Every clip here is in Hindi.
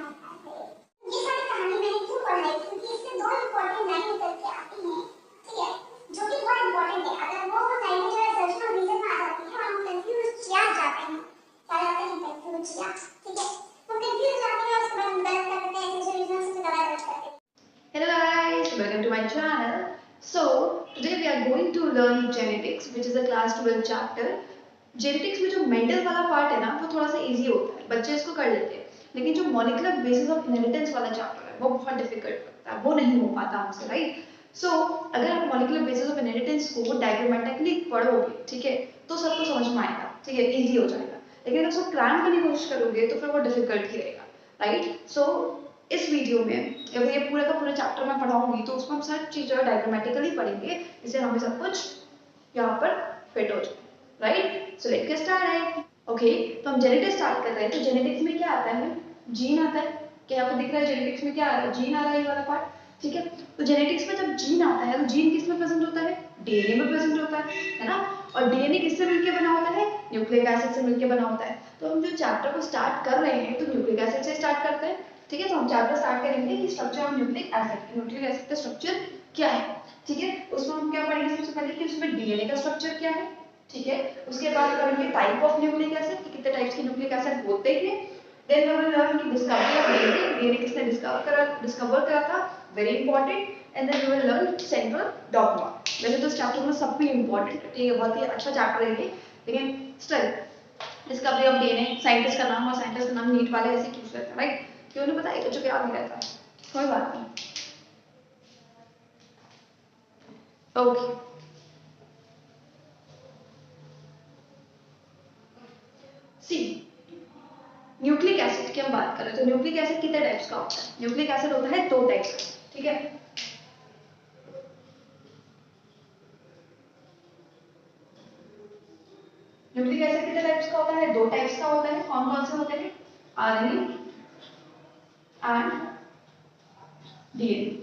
ये सारी कहानी मैंने क्यों पढ़ाई, क्योंकि इससे दो इम्पोर्टेंट लाइन निकल के आती हैं, ठीक है, जो कि बहुत इम्पोर्टेंट है। अगर वो लाइनें जो है सर्च और रीजन में आ जाती है और हम कंफ्यूज किया जाते हैं, क्या जाते हैं कंफ्यूज किया, ठीक है, हम कंफ्यूज जाते हैं और उसके बाद गलत कर देते हैं, ऐसे रीजन से ज़्यादा गलत करते हैं। Hello guys, welcome to my channel. So today we are going to learn genetics, which is a class 12 chapter. Genetics में जो मेंडल वाला पार्ट है ना वो थोड़ा सा इजी होता है, बच्चे इसको कर लेते हैं, लेकिन जो मॉलिक्यूलर बेसिस ऑफ इनहेरिटेंस वाला चैप्टर है वो बहुत डिफिकल्ट लगता है, वो नहीं हो पाता हमसे, राइट। सो अगर आप मॉलिक्यूलर बेसिस ऑफ इनहेरिटेंस को डायग्रामेटिकली पढ़ोगे, ठीक है, तो सबको समझ में आएगा, ठीक है, इजी हो जाएगा। लेकिन अगर उसको क्रैम करने की कोशिश करोगे तो फिर वो डिफिकल्ट ही रहेगा, राइट। सो इस वीडियो में अगर ये पूरा का पूरा चैप्टर मैं पढ़ाऊंगी तो उसमें हम सारी चीज़ें डायग्रामेटिकली पढ़ेंगे, इससे हमें सब कुछ यहाँ पर फिट हो जाए, right. So let's get started. Okay, तो हम जेनेटिक्स स्टार्ट कर रहे हैं। तो जेनेटिक्स में क्या आता है, जीन आता है। क्या आपको दिख रहा है जेनेटिक्स में क्या आ रहा है, जीन आ रहा है, ये वाला पार्ट, ठीक है। तो जेनेटिक्स में जब जीन आता है तो जीन किस में प्रेजेंट होता है, डीएनए में प्रेजेंट होता है ना। और डीएनए किससे मिलकर बना होता है, न्यूक्लिक एसिड से मिलकर बना होता है। तो हम जो चैप्टर को स्टार्ट कर रहे हैं तो न्यूक्लिक एसिड से स्टार्ट करते हैं, ठीक है। तो हम चैप्टर स्टार्ट करेंगे कि structure of nucleic acid, nucleic acid का स्ट्रक्चर क्या है, ठीक है। उसमें हम क्या पढ़ेंगे, सबसे पहले कि उसमें डीएनए का स्ट्रक्चर क्या है, ठीक है। उसके बाद करेंगे टाइप ऑफ न्यूक्लिक एसिड कि कितने टाइप्स के न्यूक्लिक एसिड होते हैं। देन वी विल लर्न कि डिस्कवरी ऑफ डीएनए, डीएनए किसने डिस्कवर करा था, very important. And then we will learn central dogma. वैसे तो इस चैप्टर में सब भी इंपॉर्टेंट है, ठीक है, बहुत ही अच्छा चैप्टर है ये, लेकिन still discovery of DNA, scientist का नाम और साइंटिस्ट का नाम नीट वाले ऐसे क्यों रहता है, राइट। क्यों नहीं पता, एक जो याद नहीं रहता, कोई बात नहीं। ओके, सी न्यूक्लिक एसिड की हम बात करें तो न्यूक्लिक एसिड कितने टाइप्स का होता है, न्यूक्लिक एसिड होता है दो टाइप्स का, ठीक है। न्यूक्लिक एसिड कितने टाइप्स का होता है, दो टाइप्स का होता है। कौन कौन से होते हैं, आरएनए एंड डीएनए।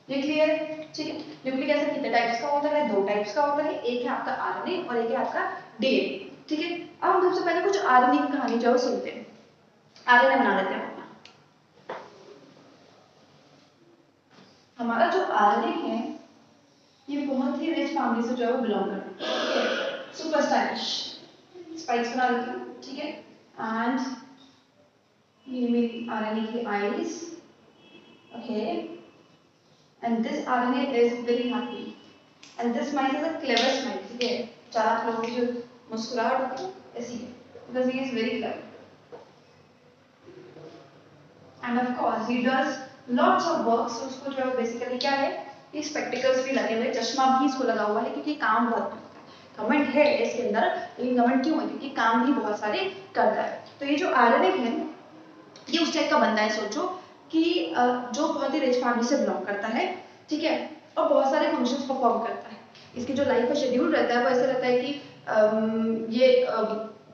ये क्लियर है, ठीक है। न्यूक्लिक एसिड कितने टाइप्स का होता है, दो टाइप्स का होता है, एक है आपका आरएनए और एक है आपका डीएनए, ठीक है। अब हम सबसे पहले कुछ आरएनए की कहानी जो सुनते हैं, आरएनए बना लेते हैं अपना। हमारा जो आरएनए है ये बहुत ही रिच फैमिली से जो है वो बिलोंग करता है, ठीक है। सुपर स्टाइलिश स्पाइक्स बना लेती हूँ, ठीक है। एंड ये मेरी आरएनए की eyes, okay. And this RNA is very happy and this smile is a clever smile, ठीक है। चालाक लोगों की जो मुस्कुराहट होती है ऐसी है, because he is very clever. And of course he does lots of work. So उसको जो है बेसिकली क्या है, ये स्पेक्टिकल्स भी लगे हुए, चश्मा भी इसको लगा हुआ है, क्योंकि काम बहुत करता है। घमंड है इसके अंदर, लेकिन घमंड क्यों है, क्योंकि काम भी बहुत सारे करता है। तो ये जो आरएनए है ये उस टाइप का बंदा है, सोचो कि जो बहुत ही रिच फैमिली से बिलोंग करता है, ठीक है, और बहुत सारे फंक्शंस परफॉर्म करता है। इसकी जो लाइफ का शेड्यूल रहता है वो ऐसा रहता है कि ये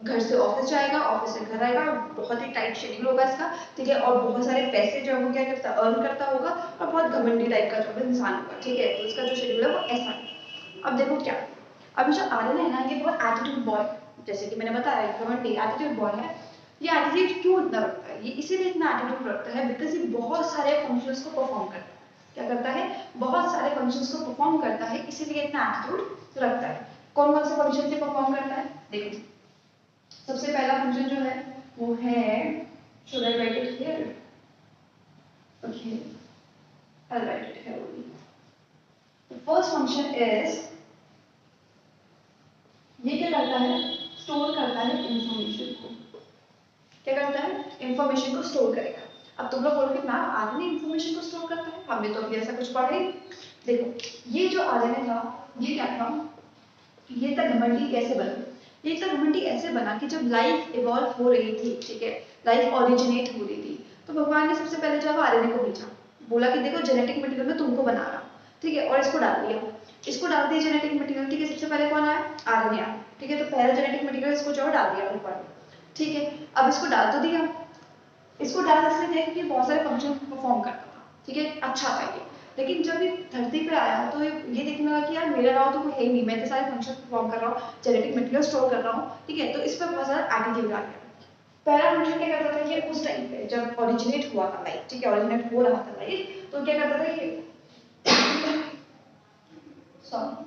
घर से ऑफिस जाएगा, ऑफिस से घर आएगा, बहुत ही टाइट शेड्यूल होगा इसका, ठीक है। और बहुत सारे पैसे जो है वो क्या करता है, अर्न करता होगा, और बहुत घमंडी टाइप का जो है इंसान होगा, ठीक है। तो इसका जो शेड्यूल है वो ऐसा है। अब देखो क्या, अभी जो आरएनए है ना ये बहुत एटीट्यूड बॉय, जैसे कि मैंने बताया घमंडी एटीट्यूड बॉय है। ये एटीट्यूड क्यों इतना रखता है, ये इसीलिए इतना एटीट्यूड रखता है बिकॉज ये बहुत सारे फंक्शंस को परफॉर्म करता है। क्या करता है, बहुत सारे फंक्शंस को परफॉर्म करता है, इसीलिए इतना एटीट्यूड रखता है। कौन कौन से फंक्शन से परफॉर्म करता है, देखो। सबसे पहला फंक्शन जो है वो है, should I write it here? Okay, I'll write it here only. The first function is, ये क्या करता है, स्टोर करता है इंफॉर्मेशन को। क्या करता है, इंफॉर्मेशन को स्टोर करेगा। अब तुम लोग बोलोगे मैम आरएनए इंफॉर्मेशन को स्टोर करता है, हमने तो अभी ऐसा कुछ पढ़ा ही। देखो ये जो आरएनए था ये क्या था, ये तक घमंडी कैसे बना, ये तक घमंडी ऐसे बना कि जब लाइफ इवॉल्व हो रही थी, ठीक है, लाइफ ओरिजिनेट हो रही थी, तो भगवान ने सबसे पहले जो आरएनए को भेजा, बोला कि देखो जेनेटिक मटेरियल में तुमको बना रहा, ठीक है, और इसको डाल दिया, इसको डाल दिया जेनेटिक मटेरियल, ठीक है। सबसे पहले कौन आया, आरएनए आया, ठीक है। तो पहला जेनेटिक मटेरियल इसको जो डाल दिया ऊपर, ठीक है। अब इसको डाल तो दिया, इसको डाल इसलिए दिया क्योंकि बहुत सारे फंक्शन परफॉर्म करता था, ठीक है, अच्छा था ये। लेकिन जब ये धरती पे आया तो ये देखने लगा कि यार मेरा नाम तो कोई है ही नहीं, मैं तो सारे फंक्शन परफॉर्म कर रहा हूँ, जेनेटिक मटेरियल स्टोर कर रहा हूँ, ठीक है। तो इस पर बहुत सारा एटीट्यूड आ गया, पहला फंक्शन क्या करता था, ये उस टाइम पे जब ओरिजिनेट हुआ था लाइफ, ठीक है, ओरिजिनेट हो रहा था लाइफ, तो क्या करता था ये, सॉरी,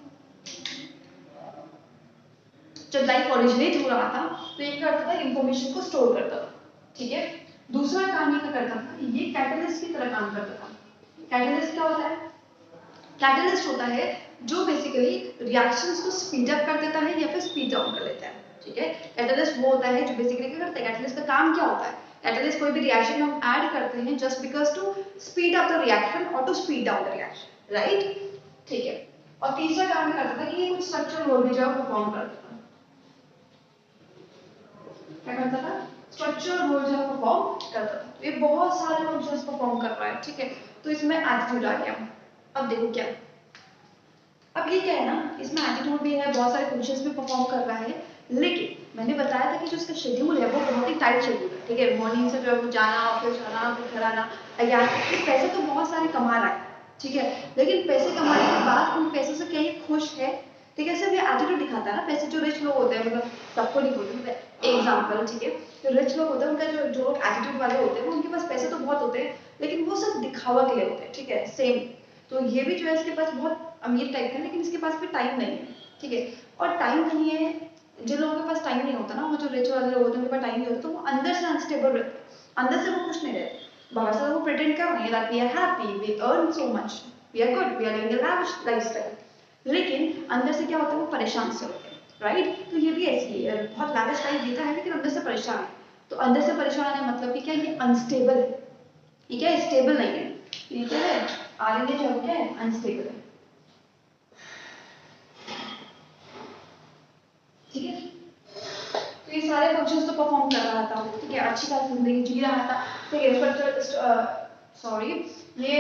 जब लाइफ ओरिजिनेट हो रहा था तो ये क्या करता था, इंफॉर्मेशन को स्टोर करता था, ठीक है। दूसरा काम ये क्या करता था, ये कैटलिस्ट की तरह काम करता था। कैटलिस्ट क्या होता है, कैटलिस्ट होता है जो बेसिकली रिएक्शंस को स्पीड अप कर देता है या फिर स्पीड डाउन कर देता है, ठीक है। कैटलिस्ट वो होता है जो बेसिकली क्या करता है, कैटलिस्ट का काम क्या होता है, कैटलिस्ट कोई भी रिएक्शन हम ऐड करते हैं just because to speed up the reaction और to speed down the reaction, right, ठीक है। और तीसरा काम क्या करता था कि ये कुछ स्ट्रक्चरल रोल भी जो परफॉर्म करता था, क्या करता था, स्ट्रक्चरल रोल जो परफॉर्म करता था। ये बहुत सारे फंक्शंस परफॉर्म कर रहा है, ठीक है। तो इसमें एटीट्यूड आ गया। अब देखो क्या, अब ये क्या है ना, इसमें एटीट्यूड भी है, बहुत सारे फंक्शंस भी परफॉर्म कर रहा है, लेकिन मैंने बताया था कि जो इसका शेड्यूल है वो बहुत ही टाइट शेड्यूल है, ठीक है। मॉर्निंग से जो है वो जाना, ऑफिस जाना, फिर घर आना, यार पैसे तो बहुत सारे कमा रहा है, ठीक है, लेकिन पैसे कमाने के बाद उन पैसों से क्या ये खुश है, ठीक है। सिर्फ ये एटीट्यूड दिखाता है ना, पैसे जो रिच लोग होते हैं, मतलब सबको नहीं बोलते, एग्जाम्पल, ठीक है, तो रिच लोग होते हैं, उनका जो जो एटीट्यूड वाले होते हैं, उनके पास पैसे तो बहुत होते हैं, लेकिन वो सिर्फ दिखावा के लिए होते हैं, ठीक है, सेम। तो ये भी जो है इसके पास बहुत अमीर टाइप है, लेकिन इसके पास भी टाइम नहीं है, ठीक है। और टाइम नहीं है, जिन लोगों के पास टाइम नहीं होता ना, वो जो रिच वाले लोग होते हैं उनके पास टाइम नहीं होता, तो वो अंदर से अनस्टेबल रहते हैं, अंदर से वो खुश नहीं रहते। बाहर से वो प्रिटेंड कर रहे हैं that we are happy, we earn so much, we are good, we are living a lavish lifestyle, लेकिन अंदर से क्या होता है, वो परेशान से होते हैं, राइट। तो ये भी ऐसी है, बहुत लैविश लाइफ जीता है लेकिन अंदर से परेशान है। तो अंदर से परेशान है मतलब कि क्या, ये अनस्टेबल है, ये क्या स्टेबल नहीं है, ये क्या है, आरएनए जो क्या है, अनस्टेबल है, ठीक है। तो ये सारे फंक्शंस तो परफॉर्म कर रहा था, ठीक है, अच्छी खासी जिंदगी जी रहा था, ठीक है। पर सॉरी, ये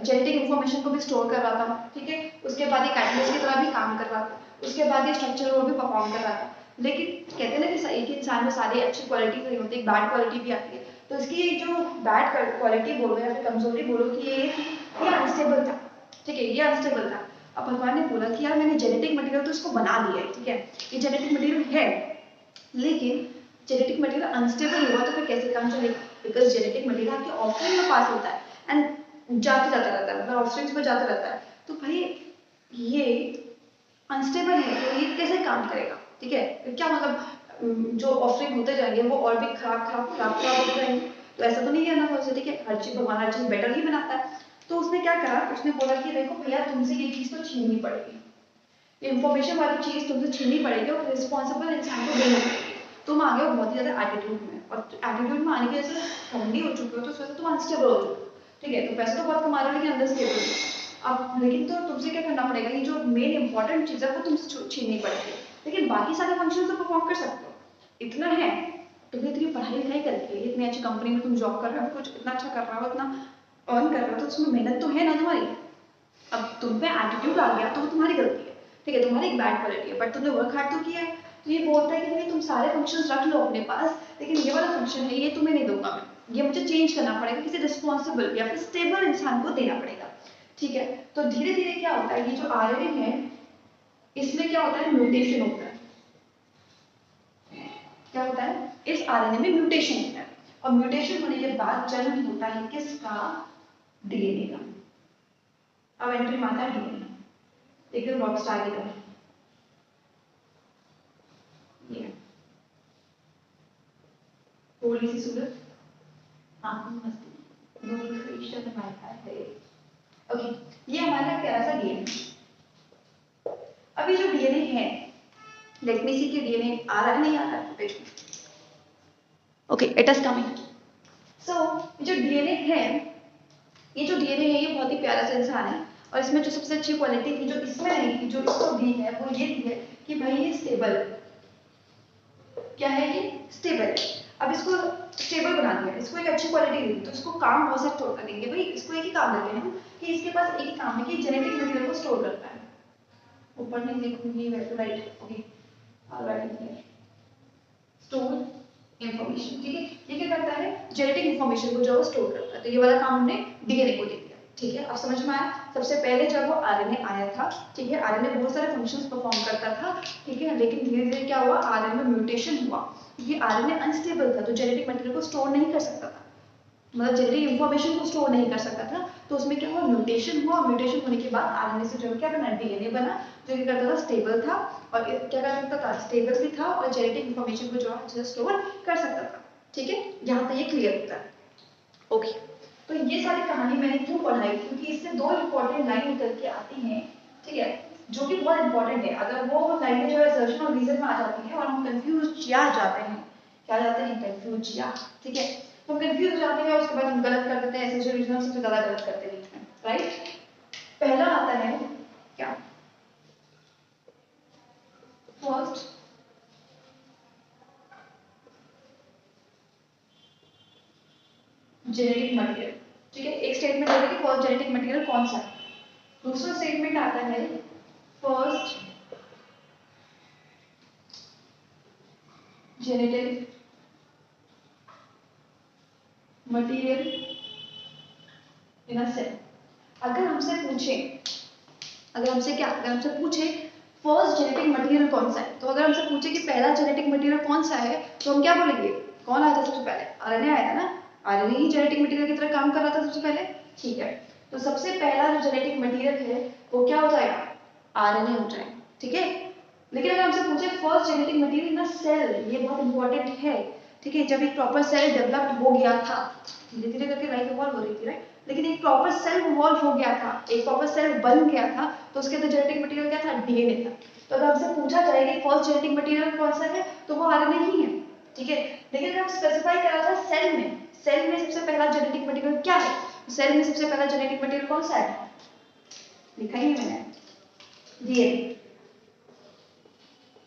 जेनेटिक इंफॉर्मेशन को भी स्टोर कर रहा था, ठीक है। उसके बाद ये कैटलिस्ट की तरह भी काम कर रहा था, उसके बाद ये स्ट्रक्चर वो भी परफॉर्म कर रहा था। लेकिन कहते हैं ना कि एक इंसान में सारी अच्छी क्वालिटी नहीं होती, एक बैड क्वालिटी भी आती है। तो इसकी जो बैड क्वालिटी बोलो या फिर कमजोरी बोलो कि ये अनस्टेबल था, ठीक है, ये अनस्टेबल था। अब भगवान ने बोला कि यार मैंने जेनेटिक मटेरियल तो इसको बना दिया है, ठीक है, ये जेनेटिक मटेरियल है, लेकिन जेनेटिक मटेरियल अनस्टेबल हुआ तो फिर कैसे काम चलेगा, बिकॉज जेनेटिक मटेरियल आपके ऑफस्प्रिंग में पास होता है एंड जाते जाते रहता है, मतलब ऑफस्प्रिंग्स में जाता रहता है। तो भाई ये अनस्टेबल है तो ये कैसे काम करेगा, ठीक है। क्या मतलब जो ऑफरिंग होते जाएंगे वो और भी खराब होते जाएंगे, तो ऐसा तो नहीं है ना मुझसे, ठीक है, हर चीज भगवान हर चीज बेटर ही बनाता है। तो उसने क्या करा, उसने बोला कि देखो भैया तुमसे ये चीज तो छीननी पड़ेगी, इंफॉर्मेशन वाली चीज तुमसे छीननी पड़ेगी और रिस्पॉन्सिबल इंसान को देनी पड़ेगी। तुम आ गए हो बहुत ही ज्यादा एटीट्यूड में, और एटीट्यूड में आने की वजह से ठंडी हो चुके हो, तो उस वजह से तुम अनस्टेबल हो चुके हो, ठीक है। तो पैसे तो बहुत कमा रहे हो लेकिन अंदर स्टेबल हो। अब लेकिन तो तुमसे क्या करना पड़ेगा, ये जो मेन इंपॉर्टेंट चीज है वो तुमसे छीननी पड़ेगी, लेकिन बाकी सारे फंक्शन तो परफॉर्म कर सकते हो। इतना है, तुम्हें इतनी पढ़ाई लिखाई करके इतनी अच्छी कंपनी में तुम जॉब कर रहे हो, कुछ इतना अच्छा कर रहे हो, इतना अर्न कर रहे हो, तो उसमें मेहनत तो है ना तुम्हारी। अब तुम पे एटीट्यूड आ गया तो वो तुम्हारी गलती है, ठीक है, तुम्हारी एक बैड क्वालिटी है, बट तुमने वर्क हार्ड तो किया है। तो ये बोलता है कि भाई तुम सारे फंक्शंस रख लो अपने पास, लेकिन ये वाला फंक्शन है ये तुम्हें नहीं दूंगा मैं, ये मुझे चेंज करना पड़ेगा, किसी रिस्पॉन्सिबल या फिर स्टेबल इंसान को देना पड़ेगा, ठीक है। तो धीरे धीरे क्या होता है, ये जो आरएनए है इसमें क्या होता है, म्यूटेशन होता है। क्या होता है, इस आरएनए में म्यूटेशन होता है, और म्यूटेशन होने के बाद जन्म होता है किसका, डीएनए का। अब एंट्री मारता है डीएनए, एकदम रॉक स्टार की तरह, ये थोड़ी सी सूरत, आंखों में मस्ती, दोनों क्रिएशन में हमारे है। ओके, ये हमारा प्यारा सा डीएनए। अब ये जो डीएनए है, लेट मी सी कि डीएनए आ रहा है नहीं आ रहा है पेज में। Okay, it is coming. So ये जो डीएनए है, ये जो डीएनए है ये बहुत ही प्यारा सा इंसान है, और इसमें जो सबसे अच्छी क्वालिटी थी जो इसमें नहीं थी, जो इसको दी है वो ये दी है कि भाई ये स्टेबल है। क्या है ये, स्टेबल है। अब इसको स्टेबल बना दिया, इसको एक अच्छी क्वालिटी दी, तो इसको काम बहुत से स्टोर कर देंगे। भाई इसको एक ही काम देते हैं कि इसके पास एक ही काम है कि जेनेटिक मटेरियल को स्टोर करता है। ऊपर नहीं देखूंगी वैसे, right, okay, alright, store information, ठीक है। ये क्या करता है, जेनेटिक इंफॉर्मेशन को जो है स्टोर करता है। तो ये वाला काम हमने डीएनए को दे दिया, ठीक है। अब समझ में आया, सबसे पहले जब वो आरएनए आया था, ठीक है, आरएनए बहुत सारे फंक्शंस परफॉर्म करता था, ठीक है, लेकिन धीरे धीरे क्या हुआ, आरएनए में म्यूटेशन हुआ। क्योंकि आरएनए अनस्टेबल था तो जेनेटिक मटेरियल को स्टोर नहीं कर सकता था, मतलब जेनेटिक इंफॉर्मेशन को स्टोर नहीं कर सकता था। तो उसमें क्या हुआ, म्यूटेशन हुआ। म्यूटेशन होने के बाद आरएनए से जो क्या बना, डीएनए बना, जो क्या करता था, स्टेबल था और क्या कर सकता था, स्टेबल भी था और जेनेटिक इंफॉर्मेशन को जो है स्टोर कर सकता था। ठीक है, यहाँ तक ये क्लियर होता है। ओके, तो ये सारी कहानी मैंने क्यों पढ़ाई, क्योंकि इससे दो इंपॉर्टेंट लाइन निकल के आती हैं, ठीक है, जो कि बहुत इंपॉर्टेंट है। अगर वो लाइनें जो है असर्शन और रीजन में आ जाती हैं और हम कंफ्यूज या जाते हैं, क्या जाते हैं, कंफ्यूज या, ठीक है, तो कंफ्यूज हो जाते हैं, उसके बाद हम गलत कर देते हैं, एसेंशियल रीजन सबसे ज्यादा गलत करते हैं बीच में, राइट। पहला आता है क्या, फर्स्ट जेनेटिक मटेरियल, ठीक है, एक स्टेटमेंट आता है कि फर्स्ट जेनेटिक मटेरियल कौन सा है। दूसरा स्टेटमेंट आता है first genetic material in a cell. अगर हमसे पूछे, अगर हमसे क्या, अगर हमसे पूछे फर्स्ट जेनेटिक मटेरियल कौन सा है, तो अगर हमसे पूछे कि पहला जेनेटिक मटेरियल कौन सा है, तो हम क्या बोलेंगे, कौन आया था सबसे पहले, आरएनए आया था ना, आरएनए ही जेनेटिक मटेरियल की तरह काम कर रहा था सबसे पहले, ठीक है। तो सबसे पहला जो जेनेटिक मटेरियल है वो क्या हो जाएगा, आरएनए हो जाएगा, ठीक है। लेकिन अगर हमसे पूछे first genetic material in a cell, ये बहुत इंपॉर्टेंट है, ठीक है। जब एक प्रॉपर सेल डेवलप हो गया था, धीरे धीरे करके लाइफ इवॉल्व हो रही थी, राइट, लेकिन एक प्रॉपर सेल इवॉल्व हो गया था, एक प्रॉपर सेल बन गया था, तो उसके अंदर जेनेटिक मटेरियल क्या था, डीएनए था। तो अगर हमसे पूछा जाए कि फर्स्ट जेनेटिक मटेरियल कौन सा है, तो वो आरएनए ही है, ठीक है। लेकिन अगर हम स्पेसिफाई करा जाए सेल में, सेल में सबसे पहला जेनेटिक मटेरियल क्या है, सेल में सबसे पहला जेनेटिक मटेरियल कौन सा है, लिखा ही है मैंने, डीएनए,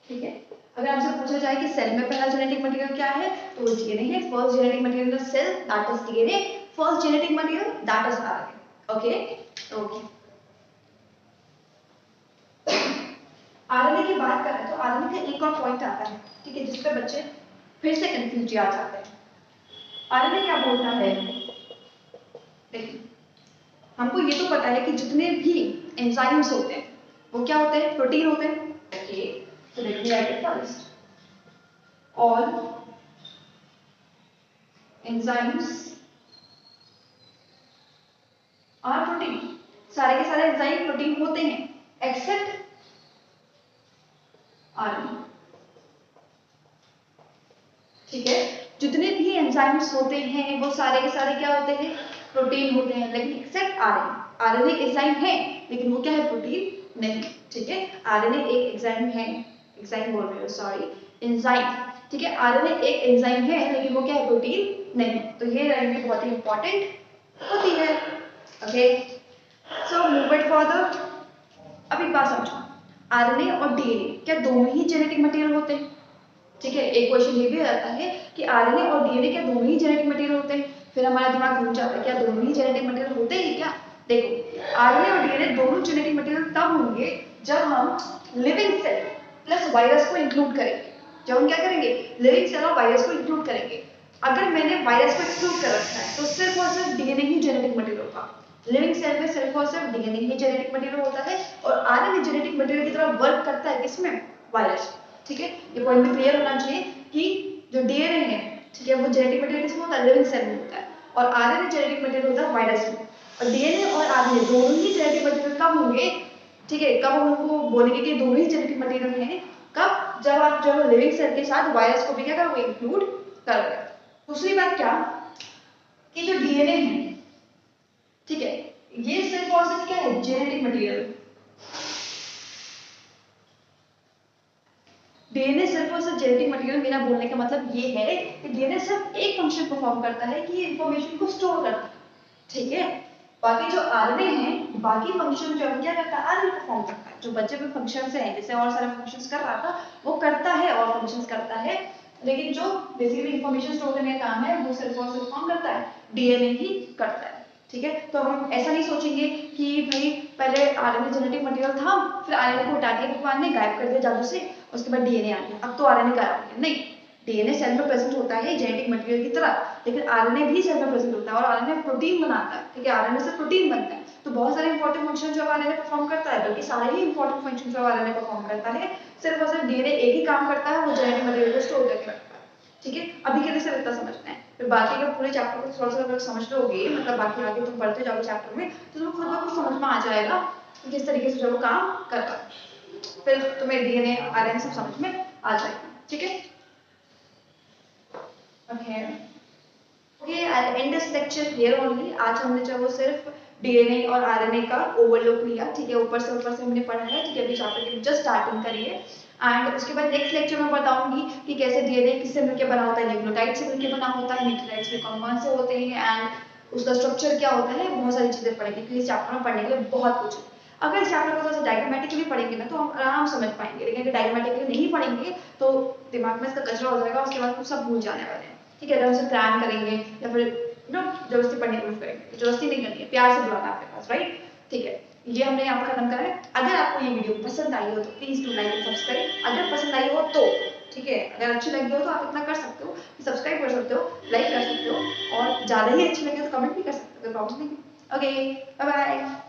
ठीक है। अगर आपसे पूछा जाए कि सेल में पहला जेनेटिक मटेरियल क्या है, तो वो डीएनए है। First genetic material in the cell that is DNA, first genetic material that is RNA. Okay, okay. RNA की बात करें तो आरएनए का एक और पॉइंट आता है, ठीक है, जिस पे बच्चे फिर से कंफ्यूज आ जाते हैं। आरएनए क्या बोलता है, देखिए, हमको ये तो पता है कि जितने भी एंजाइम्स होते हैं वो क्या होते हैं, प्रोटीन होते हैं। Okay, so let me write it first. All enzymes are protein. सारे के सारे एंजाइम प्रोटीन होते हैं एक्सेप्ट आरएनए, ठीक है। जितने भी एंजाइम्स होते हैं वो सारे के सारे क्या होते हैं, प्रोटीन होते हैं, लेकिन एक्सेप्ट आरएनए। आरएनए एंजाइम है लेकिन वो क्या है, प्रोटीन नहीं, ठीक है। आरएनए एक एंजाइम है, एंजाइम बोल रही हूँ, सॉरी, एंजाइम, ठीक है। आरएनए एक एंजाइम है लेकिन वो क्या है, प्रोटीन नहीं। तो ये लाइन भी बहुत ही इंपॉर्टेंट होती है। Okay, so move it further. अब एक बात समझो, आरएनए और डीएनए क्या दोनों ही जेनेटिक मटेरियल होते हैं, ठीक है। एक क्वेश्चन ये भी आता है कि आरएनए और डीएनए क्या दोनों ही जेनेटिक मटेरियल होते हैं, फिर हमारा दिमाग घूम जाता है, क्या दोनों ही जेनेटिक मटेरियल होते हैं क्या। देखो, आरएनए और डीएनए दोनों जेनेटिक मटेरियल तब होंगे जब हम लिविंग सेल प्लस वायरस को इंक्लूड करेंगे। जब हम क्या करेंगे, लिविंग सेल और वायरस को इंक्लूड करेंगे। अगर मैंने वायरस को एक्सक्लूड कर रखा है तो सिर्फ और सिर्फ डीएनए ही जेनेटिक मटेरियल होगा। लिविंग सेल में सिर्फ और सिर्फ डीएनए ही जेनेटिक मटेरियल होता है और आरएनए जेनेटिक मटेरियल की तरह वर्क करता है किसमें, वायरस, ठीक है। ये पॉइंट भी क्लियर होना चाहिए कि जो डीएनए है, ठीक है, वो जेनेटिक मटेरियल किसमें होता है, लिविंग सेल में होता है, और आरएनए जेनेटिक मटेरियल होता है वायरस में। और डीएनए और आरएनए दोनों ही जेनेटिक मटेरियल कब होंगे, ठीक है, कब हम उनको बोलेंगे कि दोनों ही जेनेटिक मटेरियल हैं, कब, जब आप जब लिविंग सेल के साथ वायरस को भी क्या करोगे, इंक्लूड करोगे। दूसरी बात क्या, कि जो डीएनए है, ठीक है, ये सिर्फ और सिर्फ क्या है, जेनेटिक मटेरियल। डीएनए सिर्फ और सिर्फ जेनेटिक मटेरियल, मेरा बोलने का मतलब ये है कि डीएनए सिर्फ एक फंक्शन परफॉर्म करता है कि ये इंफॉर्मेशन को स्टोर करता है, ठीक है। बाकी जो आरएनए है, बाकी फंक्शन जो क्या करता है, आरएनए परफॉर्म करता है। जो बच्चे पे फंक्शंस हैं, जैसे और सारे फंक्शंस कर रहा था, वो करता है और फंक्शंस करता है, लेकिन जो बेसिकली इंफॉर्मेशन स्टोर करने का काम है वो सिर्फ और सिर्फ कौन करता है, डीएनए ही करता है, ठीक है। तो हम ऐसा नहीं सोचेंगे कि भाई पहले आरएनए जेनेटिक मटेरियल था, फिर आरएनए को हटा दिया भगवान ने, गायब कर दिया जादू से, उसके बाद डीएनए आ गया, अब तो आरएनए गायब हो गया। नहीं, डीएनए सेल में प्रेजेंट होता है जेनेटिक मटेरियल की तरह, लेकिन आरएनए भी सेल में प्रेजेंट होता है और आरएनए प्रोटीन बनाता है, ठीक है, आरएनए से प्रोटीन बनता है। तो बहुत सारे इंपॉर्टेंट फंक्शन जो आरएनए परफॉर्म करता है, बल्कि सारे ही इंपॉर्टेंट फंक्शन जो आरएनए परफॉर्म करता है, सिर्फ और सिर्फ डीएनए एक ही काम करता है, वो जेनेटिक मटेरियल को स्टोर करके रखता है। ठीक है, अभी के लिए सिर्फ इतना समझना है, फिर बाकी का पूरे चैप्टर को थोड़ा सा अगर समझ लोगे, मतलब बाकी आगे तुम पढ़ते जाओगे चैप्टर में, तो तुम्हें खुद ब खुद समझ में आ जाएगा कि किस तरीके से जो वो काम करता है, फिर तुम्हें डीएनए आरएनए सब समझ में आ जाएगा। ठीक है, okay okay, I and this lecture here only. आज हमने जो वो सिर्फ डीएनए और आरएनए का ओवरलोक लिया, ठीक है, ऊपर से हमने पढ़ा है, ठीक है, अभी चैप्टर की जस्ट स्टार्टिंग करी है। एंड उसके बाद नेक्स्ट लेक्चर में बताऊंगी कि कैसे डीएनए किससे मिलकर बना होता है, न्यूक्लियोटाइड से मिलकर बना होता है, न्यूक्लियोटाइड्स में कौन-कौन से होते हैं एंड उसका स्ट्रक्चर क्या होता है, बहुत सारी चीजें पढ़ेंगे क्योंकि इस चैप्टर में पढ़ने के लिए बहुत कुछ है। अगर इस चैप्टर को थोड़ा सा डायग्रामेटिकली पढ़ेंगे ना तो हम आराम समझ पाएंगे, लेकिन अगर डायग्रामेटिकली नहीं पढ़ेंगे तो दिमाग में इसका कचरा हो जाएगा, उसके बाद हम सब भूल जाने वाले हैं। ठीक है, अगर हम उसे प्लान करेंगे या फिर जबरदस्ती पढ़ने की कोशिश करेंगे, जबरदस्ती नहीं करनी है, प्यार से बुलाना आपके पास, राइट। ठीक है, ये हमने यहाँ पर खत्म करा है। अगर आपको ये वीडियो पसंद आई हो तो please do like and subscribe, अगर पसंद आई हो तो, ठीक है, अगर अच्छी लगी हो तो आप इतना कर सकते हो, सब्सक्राइब कर सकते हो, लाइक कर सकते हो, और ज्यादा ही अच्छी लगी हो तो कमेंट भी कर सकते हो, प्रॉब्लम नहीं है। Okay, bye bye.